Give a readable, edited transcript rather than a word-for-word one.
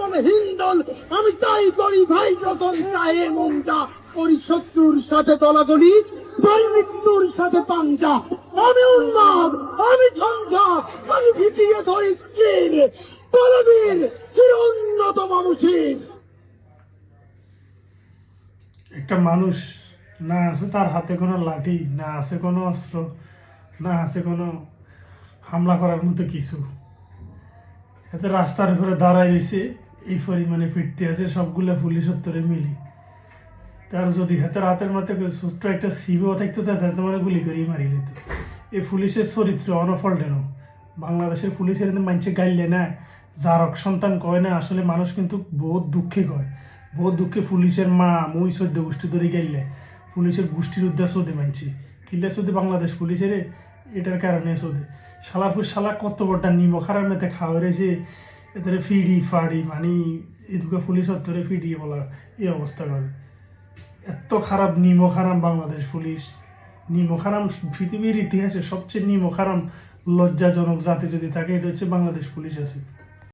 জনম হিন্দল, আমি তাই করি ভাই যখন চায়ে মনটা, করি শত্রুর সাথে তলাগলি, ভাই মৃত্যুর সাথে পাঞ্জা। আমি উন্মাদ, আমি ঝঞ্ঝা, আমি ভিটিয়ে ধরি স্ত্রীর, বলবীর চির উন্নত মানুষের। একটা মানুষ না আছে তার হাতে কোনো লাঠি, না আছে কোনো অস্ত্র, না আছে কোনো হামলা করার মতো কিছু, এতে রাস্তার উপরে দাঁড়ায় রয়েছে, এই পরিমাণে ফিরতে আছে সবগুলো পুলিশ উত্তরে মিলি। তার যদি হাতের মাথায় ছোট্ট একটা সিবিও থাকতো তাদের মানে গুলি করেই মারি নিত। এই পুলিশের চরিত্র অনফল্টেন। বাংলাদেশের পুলিশের মানছে গাইলে না, জারক সন্তান কয় না, আসলে মানুষ কিন্তু বহুত দুঃখে কয়, বহুত দুঃখে পুলিশের মা মই 14 গোষ্ঠী ধরে গাইলে পুলিশের গোষ্ঠীর উদ্দেশ্য দে মানছি কিল্লা চোদে বাংলাদেশ পুলিশের, এটার কারণে চোদে শালাপুর শালা কত বড়টা নিমখ হারার মেতে খাওয়া রয়েছে, এদের ফিডি ফাড়ি মানে এদিকে পুলিশ ধরে ফিডিয়ে বলা এই অবস্থা করে। এত খারাপ নিমক হারাম বাংলাদেশ পুলিশ, নিমক হারাম পৃথিবীর ইতিহাসে সবচেয়ে নিমক হারাম লজ্জাজনক জাতি যদি থাকে এটা হচ্ছে বাংলাদেশ পুলিশ আছে।